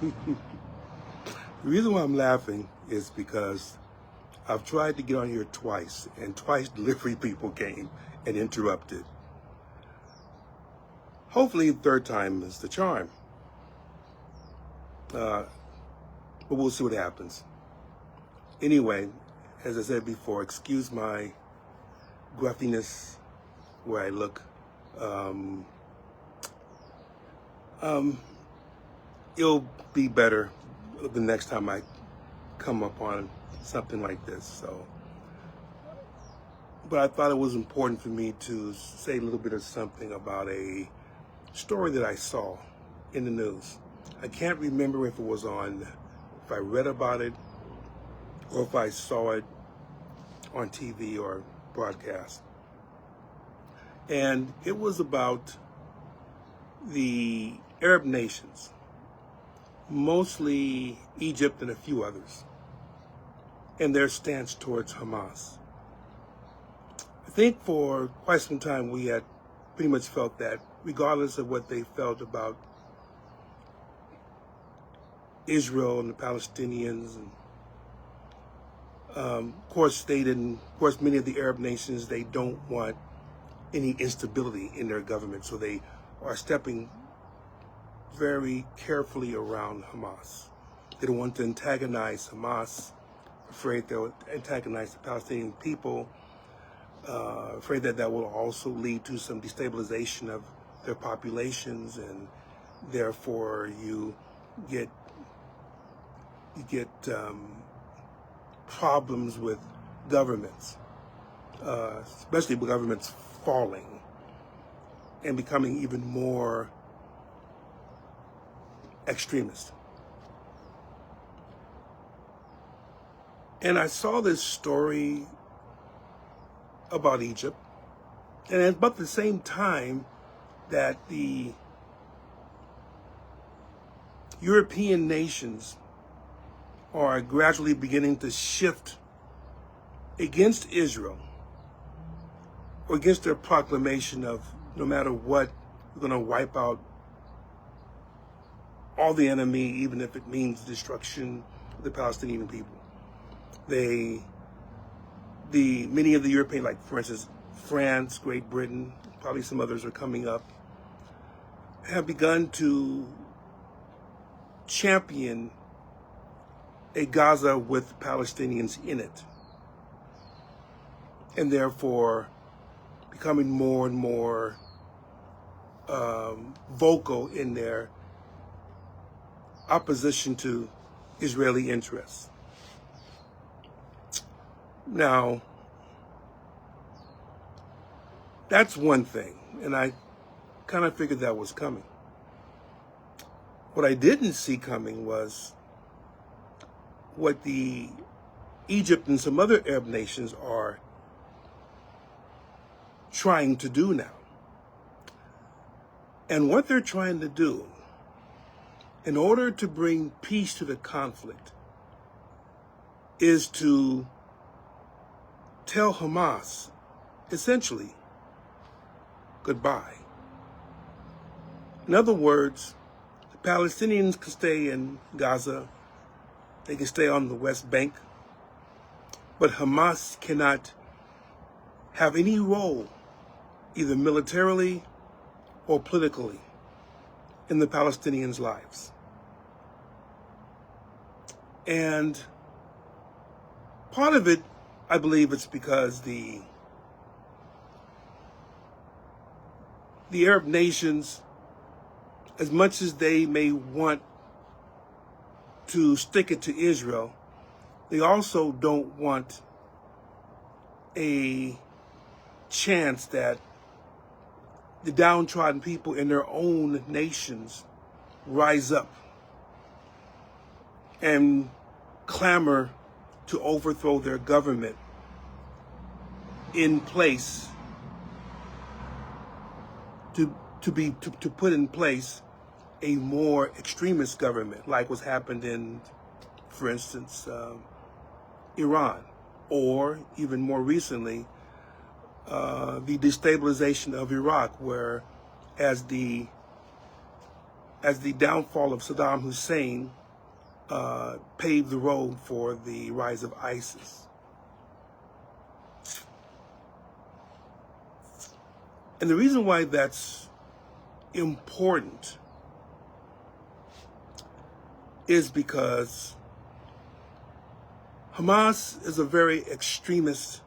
The reason why I'm laughing is because I've tried to get on here twice, and twice delivery people came and interrupted. Hopefully, the third time is the charm. But we'll see what happens. Anyway, as I said before, excuse my gruffiness where I look. It'll be better the next time I come upon something like this. So, but I thought it was important for me to say a little bit of something about a story that I saw in the news. I can't remember if I read about it or if I saw it on TV or broadcast. And it was about the Arab nations, mostly Egypt and a few others, and their stance towards Hamas. I think for quite some time we had pretty much felt that regardless of what they felt about Israel and the Palestinians, and of course many of the Arab nations, they don't want any instability in their government, so they are stepping very carefully around Hamas. They don't want to antagonize Hamas, afraid they'll antagonize the Palestinian people, afraid that that will also lead to some destabilization of their populations, and therefore you get problems with governments, especially with governments falling and becoming even more extremist. And I saw this story about Egypt, and at about the same time that the European nations are gradually beginning to shift against Israel, or against their proclamation of no matter what, we're going to wipe out all the enemy, even if it means destruction of the Palestinian people. Many of the European, like for instance, France, Great Britain, probably some others are coming up, have begun to champion a Gaza with Palestinians in it, and therefore becoming more and more vocal in their opposition to Israeli interests. Now, that's one thing, and I kind of figured that was coming. What I didn't see coming was what the Egypt and some other Arab nations are trying to do now. And what they're trying to do in order to bring peace to the conflict is to tell Hamas, essentially, goodbye. In other words, the Palestinians can stay in Gaza, they can stay on the West Bank, but Hamas cannot have any role, either militarily or politically, in the Palestinians' lives. And part of it, I believe it's because the Arab nations, as much as they may want to stick it to Israel, they also don't want a chance that the downtrodden people in their own nations rise up and clamor to overthrow their government in place, to put in place a more extremist government, like what's happened in, for instance, Iran, or even more recently, the destabilization of Iraq, where as the as the downfall of Saddam Hussein paved the road for the rise of ISIS. And the reason why that's important is because Hamas is a very extremist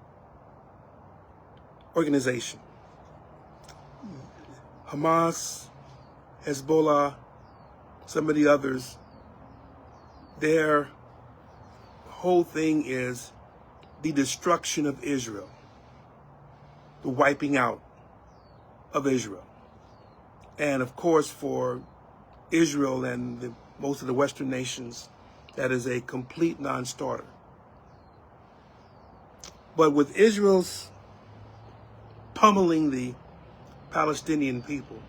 organization. Hamas, Hezbollah, some of the others, their whole thing is the destruction of Israel, the wiping out of Israel. And of course, for Israel and most of the Western nations, that is a complete non-starter. But with Israel's pummeling the Palestinian people,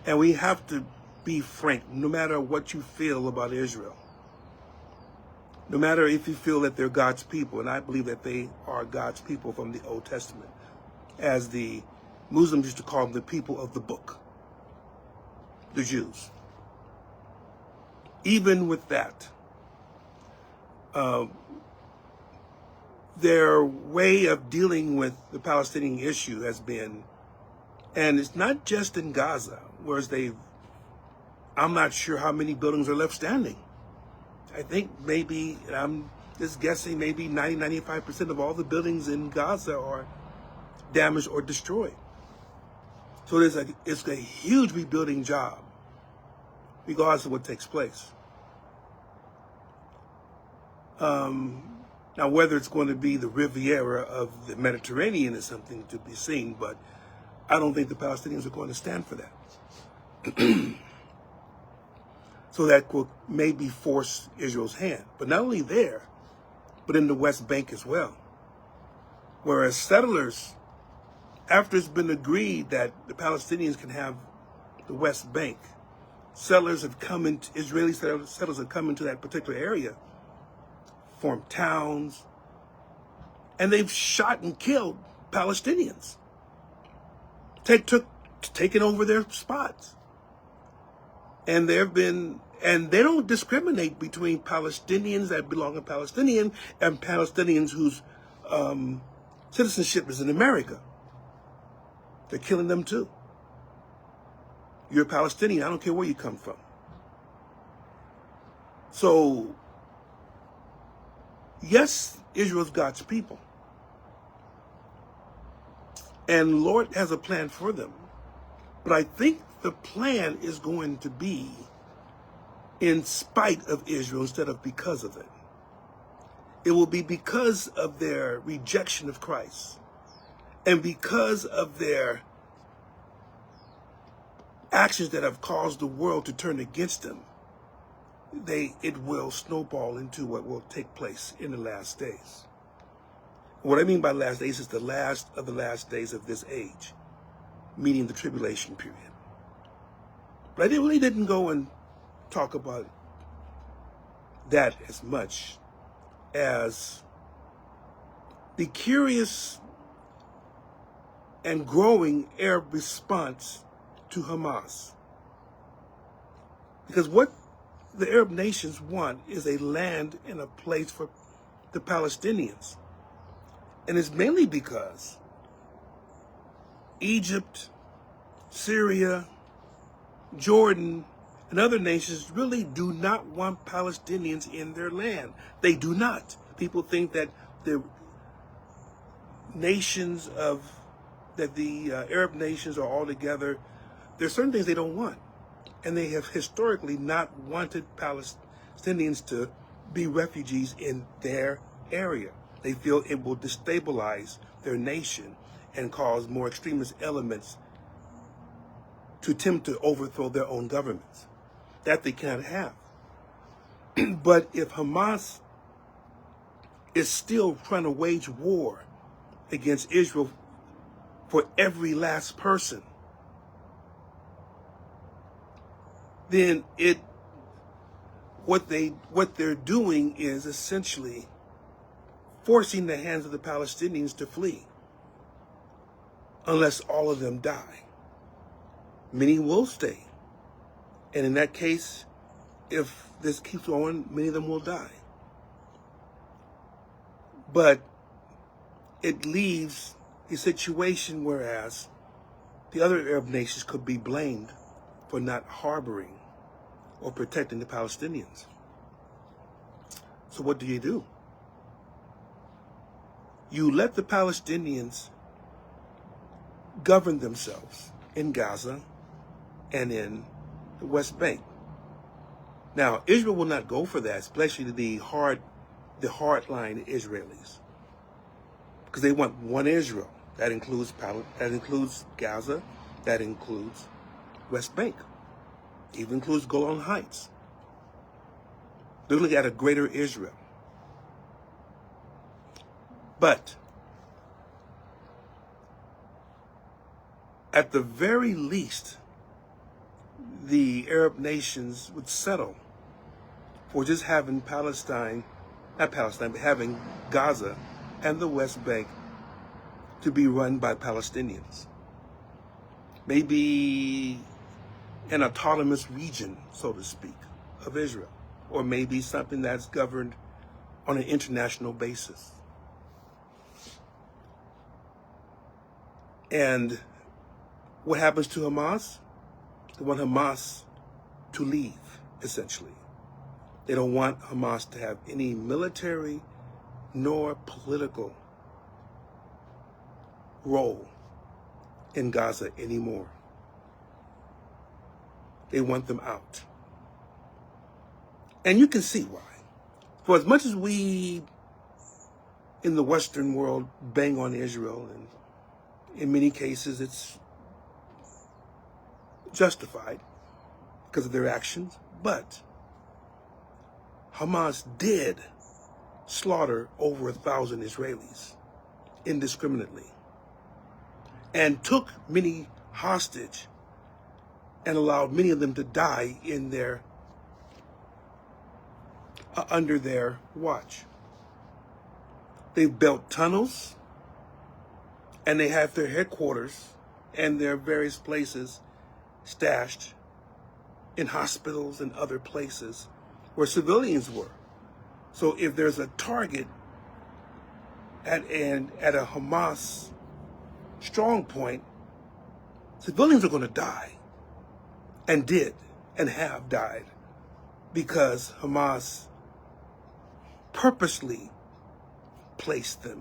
and we have to be frank, no matter what you feel about Israel, no matter if you feel that they're God's people, and I believe that they are God's people from the Old Testament, as the Muslims used to call them, the people of the book, the Jews. Even with that, their way of dealing with the Palestinian issue has been, and it's not just in Gaza, whereas I'm not sure how many buildings are left standing. I think maybe, I'm just guessing, maybe 95% of all the buildings in Gaza are damaged or destroyed. So it's a huge rebuilding job, regardless of what takes place. Now, whether it's going to be the Riviera of the Mediterranean is something to be seen, but I don't think the Palestinians are going to stand for that. So that will maybe force Israel's hand. But not only there, but in the West Bank as well. Whereas settlers, after it's been agreed that the Palestinians can have the West Bank, Israeli settlers have come into that particular area, formed towns, and they've shot and killed Palestinians, taken over their spots. And they don't discriminate between Palestinians that belong to Palestinian and Palestinians whose citizenship is in America. They're killing them too. You're a Palestinian, I don't care where you come from. So, yes, Israel's God's people. And Lord has a plan for them. But I think the plan is going to be in spite of Israel instead of because of it. It will be because of their rejection of Christ and because of their actions that have caused the world to turn against them. It will snowball into what will take place in the last days. What I mean by last days is the last of the last days of this age, meaning the tribulation period. But I really didn't go and talk about that as much as the curious and growing Arab response to Hamas. Because what the Arab nations want is a land and a place for the Palestinians. And it's mainly because Egypt, Syria, Jordan, and other nations really do not want Palestinians in their land. They do not. People think that the Arab nations are all together. There are certain things they don't want. And they have historically not wanted Palestinians to be refugees in their area. They feel it will destabilize their nation and cause more extremist elements to attempt to overthrow their own governments. That they cannot have. But if Hamas is still trying to wage war against Israel for every last person, then what they're doing is essentially forcing the hands of the Palestinians to flee, unless all of them die. Many will stay, And in that case, if this keeps going, many of them will die. But it leaves a situation whereas the other Arab nations could be blamed for not harboring or protecting the Palestinians. So what do? You let the Palestinians govern themselves in Gaza and in the West Bank. Now, Israel will not go for that, especially the hardline Israelis, because they want one Israel. That includes Gaza, that includes West Bank, even includes Golan Heights. They're looking at a greater Israel. But at the very least, the Arab nations would settle for just having having Gaza and the West Bank to be run by Palestinians. Maybe an autonomous region, so to speak, of Israel, or maybe something that's governed on an international basis. And what happens to Hamas? They want Hamas to leave, essentially. They don't want Hamas to have any military nor political role in Gaza anymore. They want them out. And you can see why. For as much as we in the Western world bang on Israel, and in many cases it's justified because of their actions, but Hamas did slaughter over 1,000 Israelis indiscriminately and took many hostage and allowed many of them to die in their under their watch. They built tunnels, and they have their headquarters and their various places stashed in hospitals and other places where civilians were. So if there's a target at a Hamas strong point, civilians are going to die, and did, and have died, because Hamas purposely placed the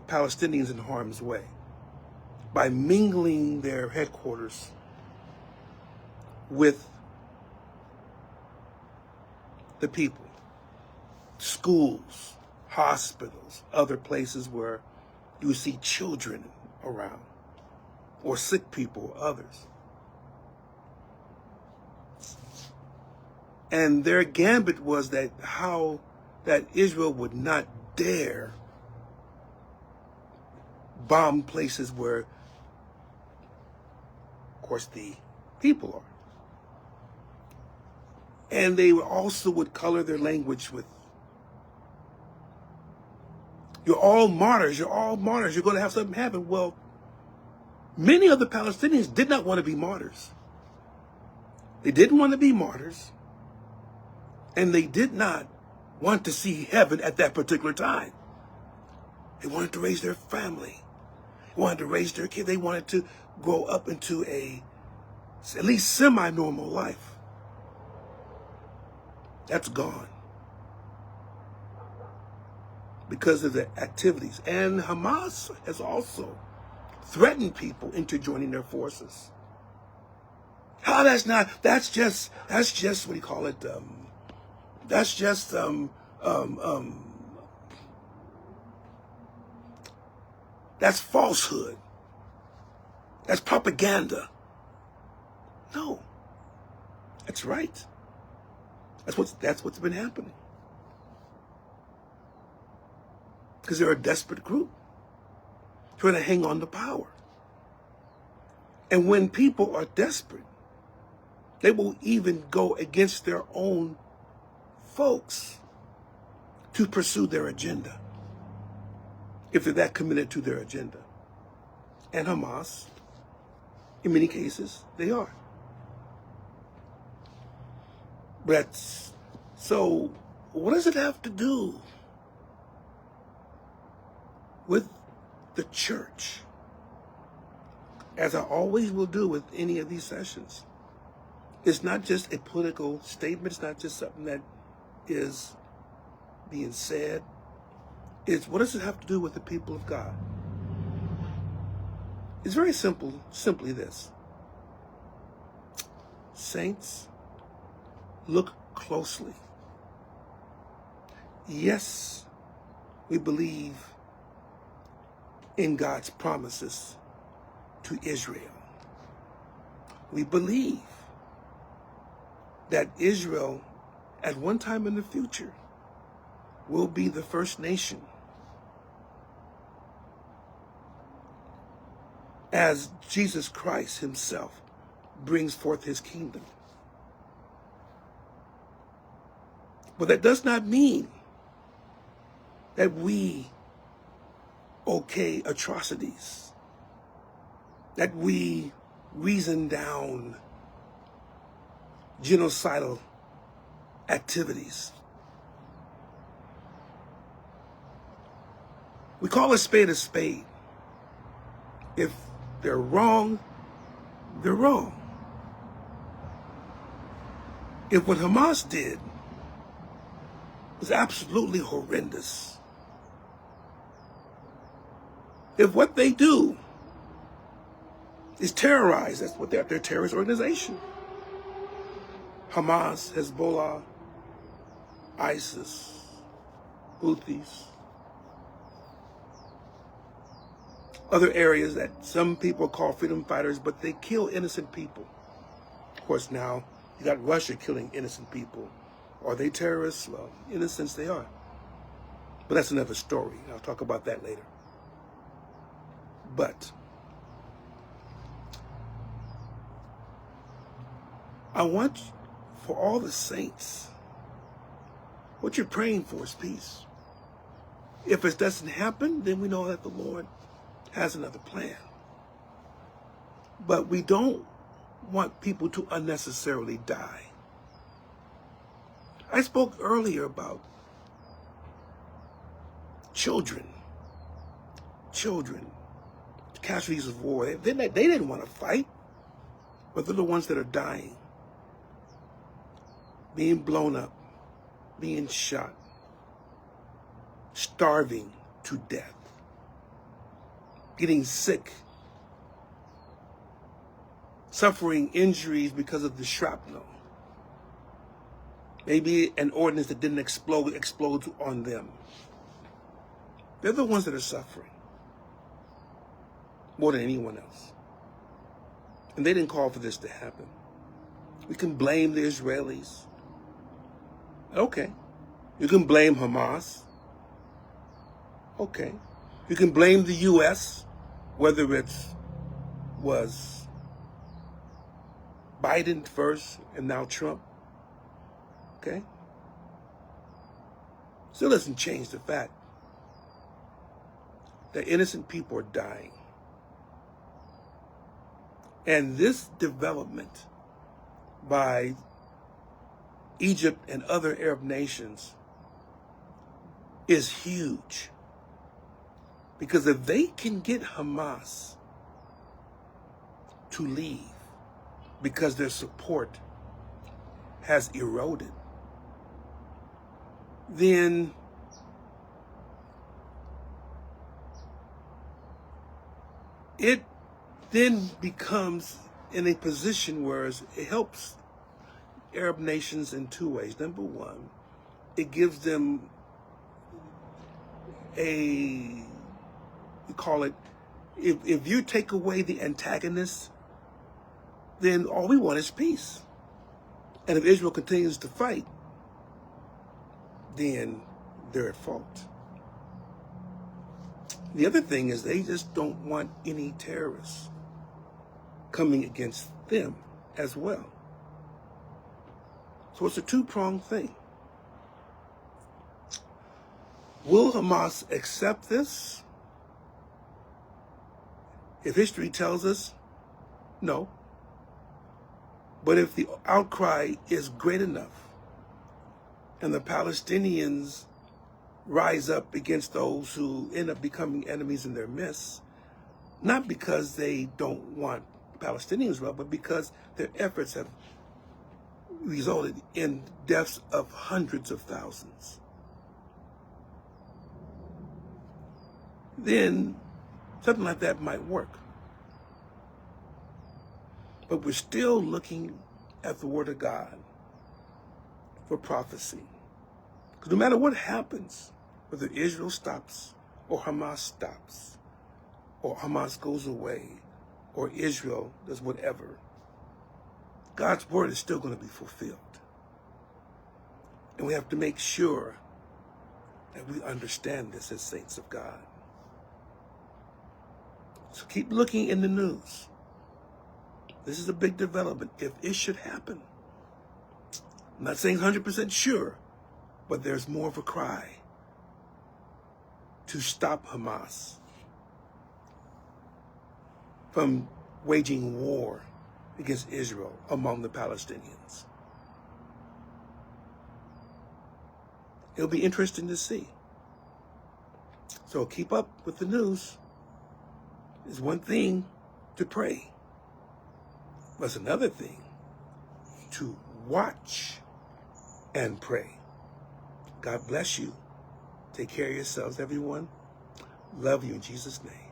Palestinians in harm's way by mingling their headquarters with the people, schools, hospitals, other places where you see children around, or sick people, or others. And their gambit was that Israel would not dare bomb places where, of course, the people are. And they also would color their language with, you're all martyrs, you're going to have something happen. Well, many of the Palestinians did not want to be martyrs. They didn't want to be martyrs, and they did not want to see heaven at that particular time. They wanted to raise their family. They wanted to raise their kids. They wanted to grow up into at least semi-normal life. That's gone because of the activities. And Hamas has also threatened people into joining their forces. How that's just what do you call it? That's falsehood. That's propaganda. No, that's right. That's what's been happening. Because they're a desperate group trying to hang on to power. And when people are desperate, they will even go against their own folks to pursue their agenda, if they're that committed to their agenda. And Hamas In many cases, they are. So what does it have to do with the church? As I always will do with any of these sessions, it's not just a political statement. It's not just something that is being said. It's what does it have to do with the people of God? It's very simple, simply this. Saints, look closely. Yes, we believe in God's promises to Israel. We believe that Israel, at one time in the future, will be the first nation as Jesus Christ himself brings forth his kingdom. But that does not mean that we okay atrocities, that we reason down genocidal activities. We call a spade a spade. If they're wrong, they're wrong. If what Hamas did was absolutely horrendous, if what they do is terrorize, that's what they're a terrorist organization. Hamas, Hezbollah, ISIS, Houthis, other areas that some people call freedom fighters, but they kill innocent people. Of course, now you got Russia killing innocent people. Are they terrorists? Well, in a sense they are. But that's another story. I'll talk about that later. But I want for all the saints, what you're praying for is peace. If it doesn't happen, then we know that the Lord has another plan. But we don't want people to unnecessarily die. I spoke earlier about children, casualties of war. They didn't want to fight, but they're the ones that are dying, being blown up, being shot, starving to death, getting sick, suffering injuries because of the shrapnel. Maybe an ordnance that didn't explodes on them. They're the ones that are suffering more than anyone else. And they didn't call for this to happen. We can blame the Israelis. Okay. You can blame Hamas. Okay. You can blame the U.S., whether it was Biden first and now Trump. Okay? Still doesn't change the fact that innocent people are dying. And this development by Egypt and other Arab nations is huge. Because if they can get Hamas to leave because their support has eroded, then it then becomes in a position where it helps Arab nations in two ways. Number one, it gives them we call it, if you take away the antagonist, then all we want is peace. And if Israel continues to fight, then they're at fault. The other thing is they just don't want any terrorists coming against them as well. So it's a two-pronged thing. Will Hamas accept this? If history tells us No. But if the outcry is great enough and the Palestinians rise up against those who end up becoming enemies in their midst, not because they don't want Palestinians well, but because their efforts have resulted in deaths of hundreds of thousands, then something like that might work. But we're still looking at the Word of God for prophecy. Because no matter what happens, whether Israel stops or Hamas stops, or Hamas goes away, or Israel does whatever, God's Word is still going to be fulfilled. And we have to make sure that we understand this as saints of God. So keep looking in the news. This is a big development if it should happen. I'm not saying 100% sure, but there's more of a cry to stop Hamas from waging war against Israel among the Palestinians. It'll be interesting to see. So keep up with the news. It's one thing to pray. But it's another thing to watch and pray. God bless you. Take care of yourselves, everyone. Love you in Jesus' name.